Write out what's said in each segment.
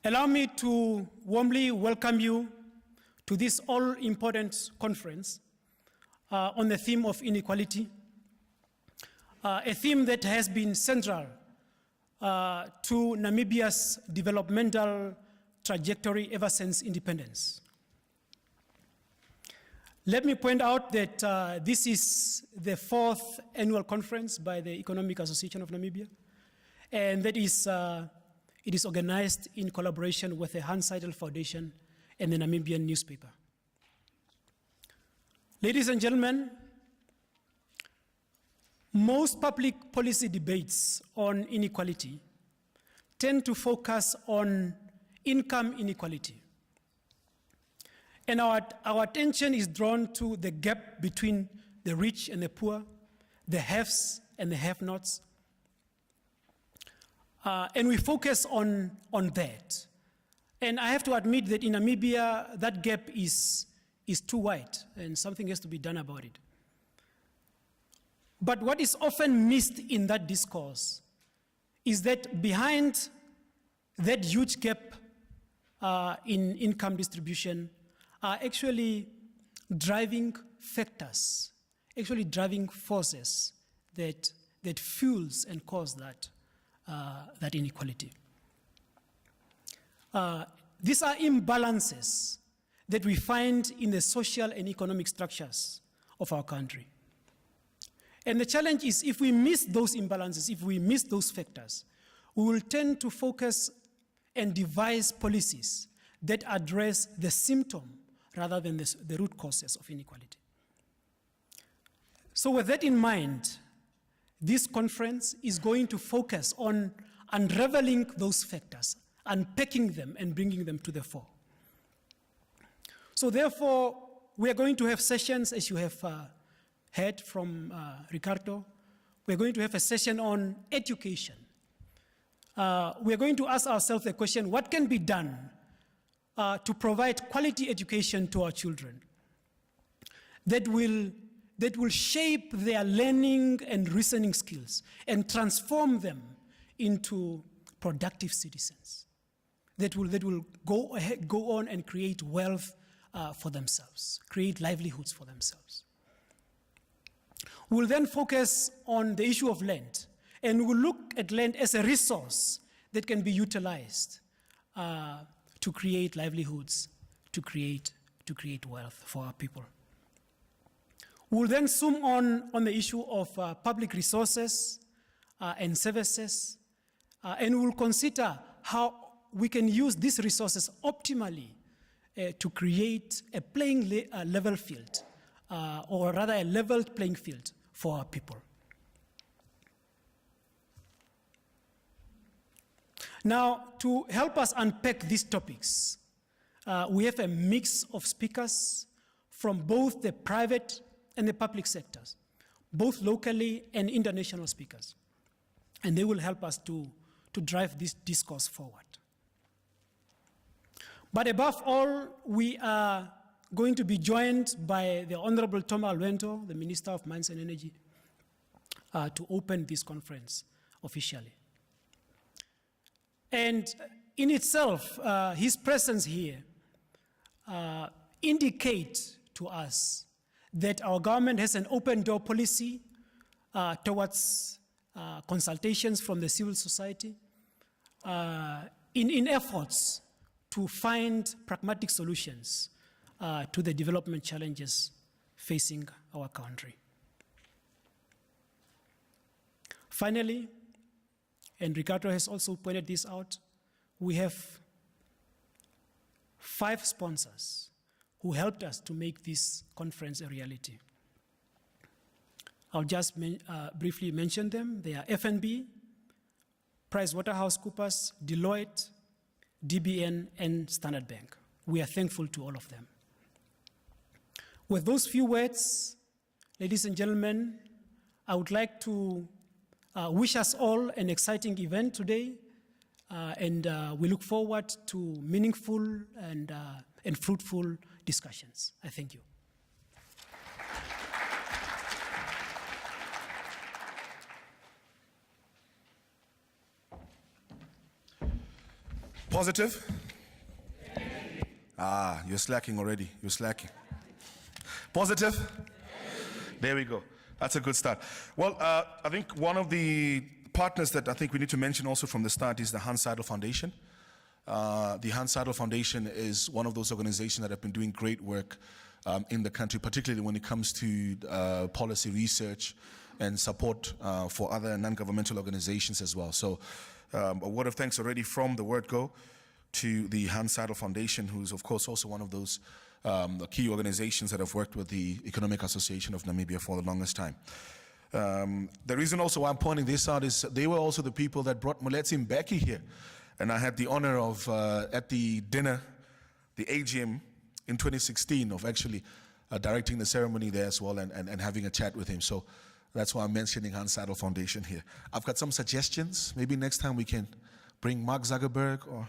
Allow me to warmly welcome you to this all-important conference on the theme of inequality, a theme that has been central to Namibia's developmental trajectory ever since independence. Let me point out that this is the fourth annual conference by the Economic Association of Namibia, and that is, it is organized in collaboration with the Hans Seidel Foundation and the Namibian newspaper. Ladies and gentlemen, most public policy debates on inequality tend to focus on income inequality. And our attention is drawn to the gap between the rich and the poor, the haves and the have-nots. And we focus on that. And I have to admit that in Namibia, that gap is too wide, and something has to be done about it. But what is often missed in that discourse is that behind that huge gap in income distribution are actually driving factors, actually driving forces that fuels and cause that inequality. These are imbalances that we find in the social and economic structures of our country. And the challenge is, if we miss those imbalances, if we miss those factors, we will tend to focus and devise policies that address the symptom rather than the root causes of inequality. So with that in mind, this conference is going to focus on unraveling those factors, unpacking them and bringing them to the fore. So therefore, we are going to have sessions, as you have heard from Ricardo. We're going to have a session on education. We're going to ask ourselves the question, what can be done to provide quality education to our children that will shape their learning and reasoning skills and transform them into productive citizens that will go on and create wealth for themselves, create livelihoods for themselves. We'll then focus on the issue of land, and we'll look at land as a resource that can be utilized to create livelihoods, to create wealth for our people. We'll then zoom on the issue of public resources and services, and we'll consider how we can use these resources optimally to create a playing level field, or rather a leveled playing field for our people. Now, to help us unpack these topics, we have a mix of speakers from both the private and the public sectors, both locally and international speakers. And they will help us to drive this discourse forward. But above all, we are going to be joined by the Honorable Toma Alwento, the Minister of Mines and Energy, to open this conference officially. And in itself, his presence here indicates to us that our government has an open door policy towards consultations from the civil society in efforts to find pragmatic solutions to the development challenges facing our country. Finally, and Ricardo has also pointed this out, we have 5 sponsors who helped us to make this conference a reality. I'll just briefly mention them. They are FNB, PricewaterhouseCoopers, Deloitte, DBN, and Standard Bank. We are thankful to all of them. With those few words, ladies and gentlemen, I would like to wish us all an exciting event today, and we look forward to meaningful and fruitful discussions. I thank you. Positive? Ah, you're slacking already. You're slacking. Positive? There we go. That's a good start. Well, I think one of the partners that I think we need to mention also from the start is the Hans Seidel Foundation. The Hans Seidel Foundation is one of those organizations that have been doing great work in the country, particularly when it comes to policy research and support for other non-governmental organizations as well. So a word of thanks already from the word go to the Hans Seidel Foundation, who's of course also one of those key organizations that have worked with the Economic Association of Namibia for the longest time. The reason also why I'm pointing this out is they were also the people that brought Moletsi Mbeki here. And I had the honor of, at the dinner, the AGM in 2016, of actually directing the ceremony there as well and having a chat with him. So that's why I'm mentioning Hans Seidel Foundation here. I've got some suggestions. Maybe next time we can bring Mark Zuckerberg or...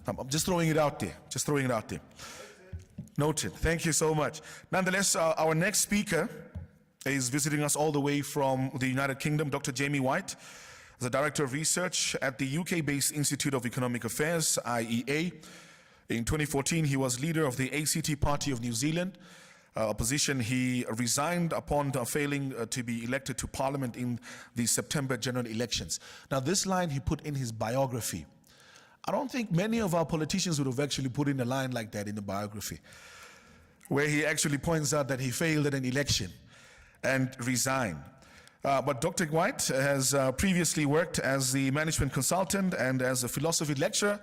I'm just throwing it out there. Just throwing it out there. Noted. Thank you so much. Nonetheless, our next speaker is visiting us all the way from the United Kingdom, Dr. Jamie White, the Director of Research at the UK-based Institute of Economic Affairs, IEA. In 2014, he was leader of the ACT Party of New Zealand, a position he resigned upon failing to be elected to Parliament in the September general elections. Now, this line he put in his biography. I don't think many of our politicians would have actually put in a line like that in the biography, where he actually points out that he failed at an election and resigned. But Dr. White has previously worked as the management consultant and as a philosophy lecturer,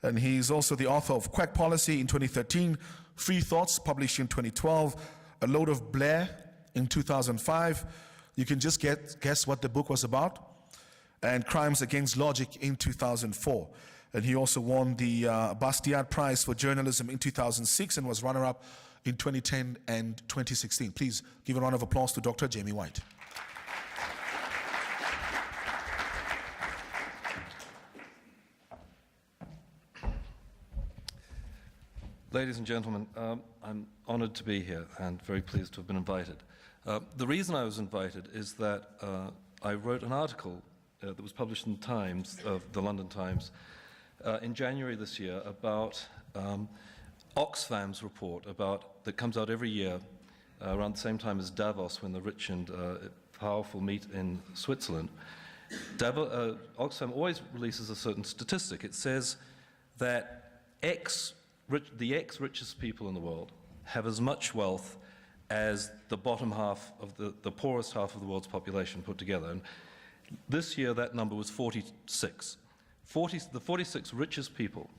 and he's also the author of Quack Policy in 2013, Free Thoughts, published in 2012, A Load of Blair in 2005. You can just guess what the book was about, and Crimes Against Logic in 2004. And he also won the Bastiat Prize for Journalism in 2006 and was runner-up in 2010 and 2016. Please give a round of applause to Dr. Jamie White. Ladies and gentlemen, I'm honored to be here and very pleased to have been invited. The reason I was invited is that I wrote an article that was published in the Times, the London Times, in January this year about Oxfam's report that comes out every year around the same time as Davos, when the rich and powerful meet in Switzerland. Oxfam always releases a certain statistic. It says that the richest people in the world have as much wealth as the bottom half of the poorest half of the world's population put together. And this year that number was 46. The 46 richest people,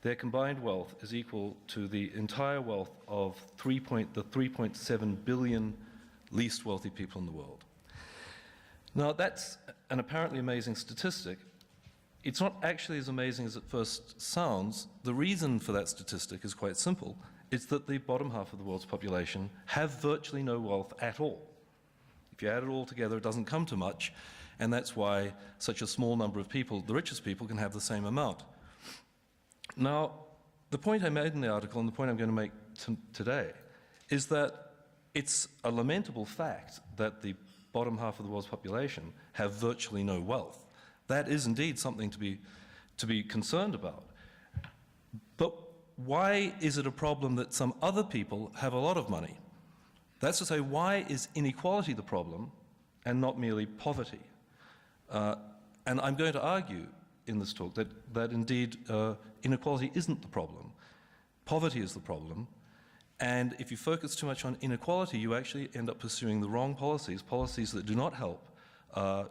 their combined wealth is equal to the entire wealth of the 3.7 billion least wealthy people in the world. Now that's an apparently amazing statistic. It's not actually as amazing as it first sounds. The reason for that statistic is quite simple. It's that the bottom half of the world's population have virtually no wealth at all. If you add it all together, it doesn't come to much, and that's why such a small number of people, the richest people, can have the same amount. Now, the point I made in the article, and the point I'm going to make today, is that it's a lamentable fact that the bottom half of the world's population have virtually no wealth. That is indeed something to be concerned about. But why is it a problem that some other people have a lot of money? That's to say, why is inequality the problem and not merely poverty? And I'm going to argue in this talk that indeed inequality isn't the problem. Poverty is the problem. And if you focus too much on inequality, you actually end up pursuing the wrong policies that do not help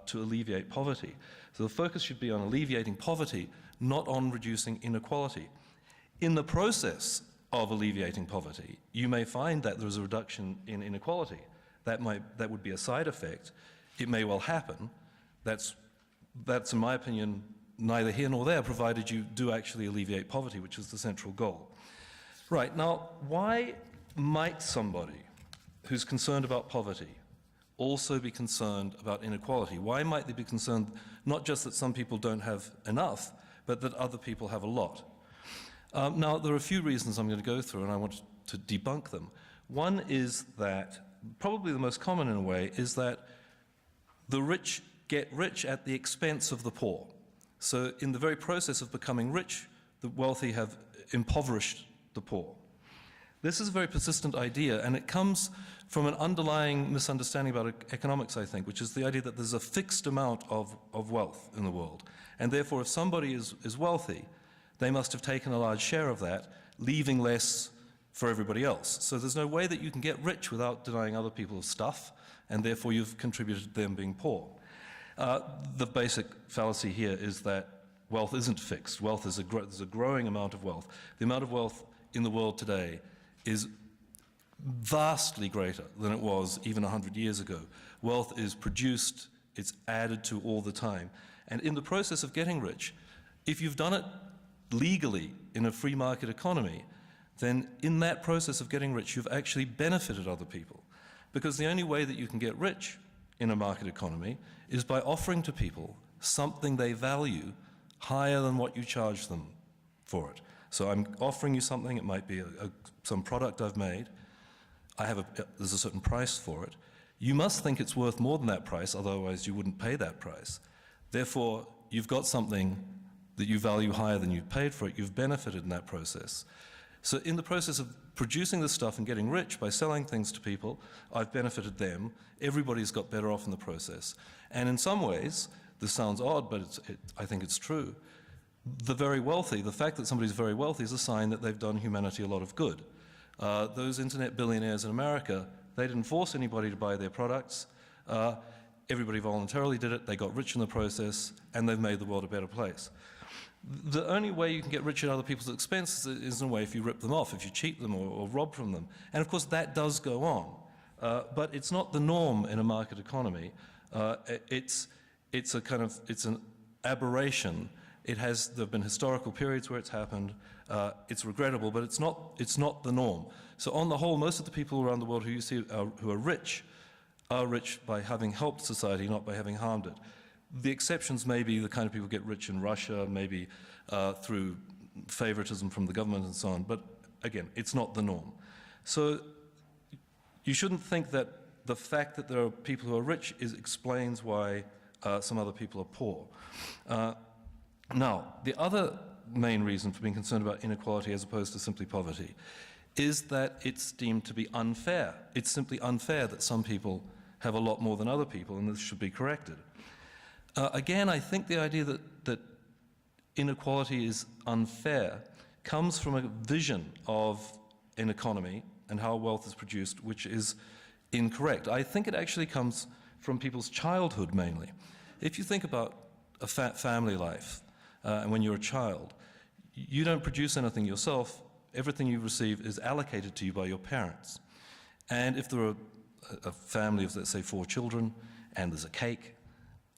to alleviate poverty. So the focus should be on alleviating poverty, not on reducing inequality. In the process of alleviating poverty, you may find that there is a reduction in inequality. That would be a side effect. It may well happen. That's in my opinion neither here nor there, provided you do actually alleviate poverty, which is the central goal. Right, now why might somebody who's concerned about poverty also be concerned about inequality? Why might they be concerned not just that some people don't have enough, but that other people have a lot? Now, there are a few reasons I'm going to go through, and I want to debunk them. One is that, probably the most common in a way, is that the rich get rich at the expense of the poor. So in the very process of becoming rich, the wealthy have impoverished the poor. This is a very persistent idea, and it comes from an underlying misunderstanding about economics, I think, which is the idea that there's a fixed amount of wealth in the world. And therefore, if somebody is wealthy, they must have taken a large share of that, leaving less for everybody else. So there's no way that you can get rich without denying other people stuff, and therefore you've contributed to them being poor. The basic fallacy here is that wealth isn't fixed. Wealth is there's a growing amount of wealth. The amount of wealth in the world today is vastly greater than it was even 100 years ago. Wealth is produced, it's added to all the time. And in the process of getting rich, if you've done it legally in a free market economy, then in that process of getting rich, you've actually benefited other people. Because the only way that you can get rich in a market economy is by offering to people something they value higher than what you charge them for it. So I'm offering you something, it might be some product I've made, there's a certain price for it. You must think it's worth more than that price, otherwise you wouldn't pay that price. Therefore, you've got something that you value higher than you paid for it, you've benefited in that process. So in the process of producing this stuff and getting rich by selling things to people, I've benefited them, everybody's got better off in the process. And in some ways, this sounds odd, but I think it's true, the very wealthy, the fact that somebody's very wealthy is a sign that they've done humanity a lot of good. Those internet billionaires in America, they didn't force anybody to buy their products. Everybody voluntarily did it, they got rich in the process, and they've made the world a better place. The only way you can get rich at other people's expense is in a way if you rip them off, if you cheat them or rob from them. And of course that does go on. But it's not the norm in a market economy. It's an aberration. There have been historical periods where it's happened. It's regrettable, but it's not the norm. So on the whole, most of the people around the world who you see who are rich by having helped society, not by having harmed it. The exceptions may be the kind of people who get rich in Russia, maybe through favoritism from the government and so on, but again, it's not the norm. So you shouldn't think that the fact that there are people who are rich explains why some other people are poor. Now, the other main reason for being concerned about inequality as opposed to simply poverty is that it's deemed to be unfair. It's simply unfair that some people have a lot more than other people, and this should be corrected. Again, I think the idea that inequality is unfair comes from a vision of an economy and how wealth is produced, which is incorrect. I think it actually comes from people's childhood mainly. If you think about a family life, and when you're a child, you don't produce anything yourself. Everything you receive is allocated to you by your parents. And if there are a family of, let's say, 4 children, and there's a cake,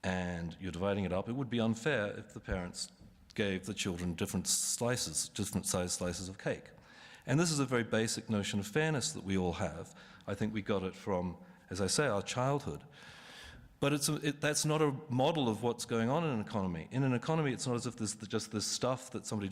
and you're dividing it up, it would be unfair if the parents gave the children different sized slices of cake. And this is a very basic notion of fairness that we all have. I think we got it from, as I say, our childhood. But that's not a model of what's going on in an economy. In an economy, it's not as if there's just this stuff that somebody